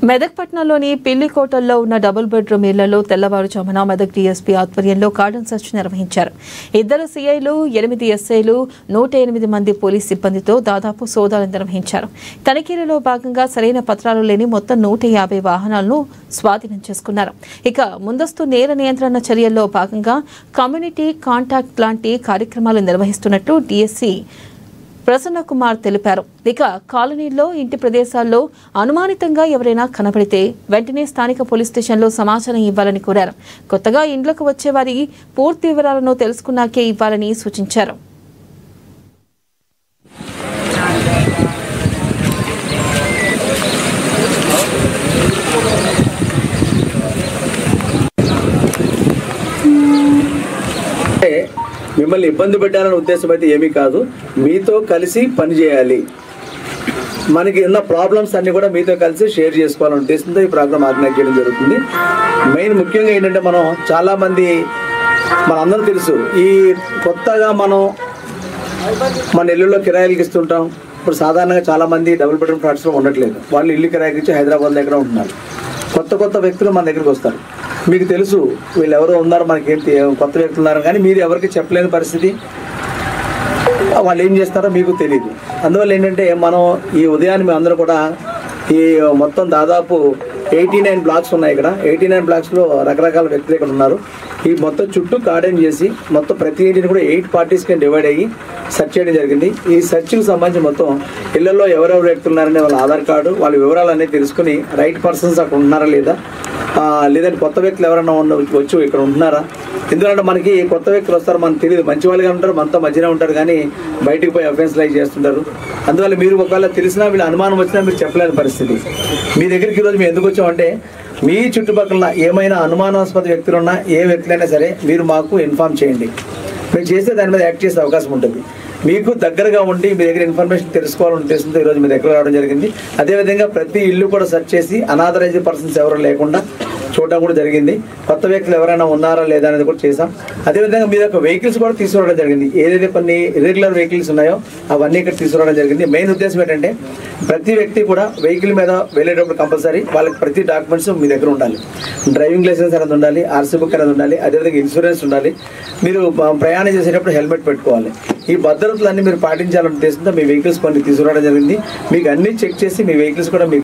మెదక్ పట్టణంలోని పిల్లికోటల్లో ఉన్న double bedroom ఇళ్లలో తెల్లవారుజామున మెదక్ డీఎస్పీ ఆధ్వర్యంలో కార్డన్ సెర్చ్ నిర్వహించారు. 2 సీఐలు, 8 ఎస్ఐలు, 108 మంది పోలీస్ సిబ్బందితో దాదాపు సోదాలు నిర్వహించారు. తనిఖీలలో భాగంగా సరైన పత్రాలు లేని మొత్తం 150 వాహనాలను స్వాధీనం చేసుకున్నారు. ఇక ముందస్తు నేర నియంత్రణ చర్యల్లో భాగంగా కమ్యూనిటీ కాంటాక్ట్ లాంటి కార్యక్రమాలు నిర్వహిస్తున్నట్లు డీఎస్పీ ప్రసన్న కుమార్ తెలిపారు. ఇక కాలనీల్లో, ఇంటి ప్రదేశాల్లో అనుమానితంగా ఎవరైనా కనబడితే వెంటనే స్థానిక పోలీస్ స్టేషన్లో సమాచారం ఇవ్వాలని కోరారు. కొత్తగా ఇండ్లకు వచ్చే వారి పూర్తి వివరాలను తెలుసుకున్నాకే ఇవ్వాలని సూచించారు. మిమ్మల్ని ఇబ్బంది పెట్టాలనే ఉద్దేశం అయితే ఏమీ కాదు. మీతో కలిసి పనిచేయాలి, మనకి ఉన్న ప్రాబ్లమ్స్ అన్నీ కూడా మీతో కలిసి షేర్ చేసుకోవాలనే ఉద్దేశంతో ఈ ప్రోగ్రామ్ ఆర్గనైజ్ చేయడం జరుగుతుంది. మెయిన్ ముఖ్యంగా ఏంటంటే చాలామంది మనందరూ తెలుసు, ఈ కొత్తగా మన ఇల్లులో కిరాయిలకి ఇస్తుంటాం. ఇప్పుడు సాధారణంగా చాలామంది డబుల్ బెడ్రూమ్ ఫ్లాట్స్లో ఉండట్లేదు, వాళ్ళు ఇల్లు కిరాయికి ఇచ్చి హైదరాబాద్ దగ్గర ఉంటున్నారు. కొత్త వ్యక్తులు మన దగ్గరికి వస్తారు. మీకు తెలుసు వీళ్ళు ఎవరో ఉన్నారు, మనకేంటి కొత్త వ్యక్తులు ఉన్నారు, కానీ మీరు ఎవరికి చెప్పలేని పరిస్థితి. వాళ్ళు ఏం చేస్తారో మీకు తెలియదు. అందువల్ల ఏంటంటే ఈ ఉదయాన్ని మేము అందరూ కూడా ఈ మొత్తం దాదాపు 89 బ్లాక్స్ ఉన్నాయి. ఇక్కడ 89 బ్లాక్స్లో రకరకాల వ్యక్తులు ఇక్కడ ఉన్నారు. ఈ మొత్తం చుట్టూ కార్డెన్ చేసి మొత్తం ప్రతి ఇంటిని కూడా 8 పార్టీస్కి డివైడ్ అయ్యి సెర్చ్ చేయడం జరిగింది. ఈ సెర్చ్కి సంబంధించి మొత్తం ఇళ్లలో ఎవరెవరు వ్యక్తులు ఉన్నారనే వాళ్ళ ఆధార్ కార్డు, వాళ్ళ వివరాలన్నీ తెలుసుకుని రైట్ పర్సన్స్ అక్కడ ఉన్నారా లేదంటే కొత్త వ్యక్తులు ఎవరైనా వచ్చి ఇక్కడ ఉంటున్నారా. ఎందుకంటే మనకి కొత్త వ్యక్తులు వస్తారు, మనకు తెలియదు, మంచి వాళ్ళుగా ఉంటారు, మనతో మధ్యనే ఉంటారు, కానీ బయటికి పోయి అఫెన్స్ లైక్ చేస్తుంటారు. అందువల్ల మీరు ఒకవేళ తెలిసినా వీళ్ళు అనుమానం వచ్చినా మీరు చెప్పలేని పరిస్థితి. మీ దగ్గరికి ఈరోజు మేము ఎందుకు వచ్చామంటే, మీ చుట్టుపక్కల ఏమైనా అనుమానాస్పద వ్యక్తులు ఉన్నా, ఏ వ్యక్తులైనా సరే మీరు మాకు ఇన్ఫార్మ్ చేయండి. మీరు చేస్తే దాని మీద యాక్ట్ చేసే అవకాశం ఉంటుంది. మీకు దగ్గరగా ఉండి మీ దగ్గర ఇన్ఫర్మేషన్ తెలుసుకోవాలని ఉద్దేశంతో ఈరోజు మీ దగ్గర రావడం జరిగింది. అదేవిధంగా ప్రతి ఇల్లు కూడా సెర్చ్ చేసి అనాథరైజ్డ్ పర్సన్స్ ఎవరు లేకుండా చూడడం కూడా జరిగింది. కొత్త వ్యక్తులు ఎవరైనా ఉన్నారా లేదా అనేది కూడా చేసాం. అదేవిధంగా మీ యొక్క వెహికల్స్ కూడా తీసుకురావడం జరిగింది. ఏదైతే కొన్ని ఇర్రెగ్యులర్ వెహికల్స్ ఉన్నాయో అవన్నీ ఇక్కడ తీసుకురావడం జరిగింది. మెయిన్ ఉద్దేశం ఏంటంటే, ప్రతి వ్యక్తి కూడా వెహికల్ మీద వెళ్ళేటప్పుడు కంపల్సరీ వాళ్ళకి ప్రతి డాక్యుమెంట్స్ మీ దగ్గర ఉండాలి. డ్రైవింగ్ లైసెన్స్ అనేది ఉండాలి, ఆర్సీ బుక్ అనేది ఉండాలి, అదేవిధంగా ఇన్సూరెన్స్ ఉండాలి. మీరు ప్రయాణం చేసేటప్పుడు హెల్మెట్ పెట్టుకోవాలి. ఈ భద్రతలన్నీ మీరు పాటించాలనే ఉద్దేశంతో మీ వెహికల్స్ కొన్ని తీసుకురావడం జరిగింది. మీకు అన్ని చెక్ చేసి మీ వెహికల్స్ కూడా మీ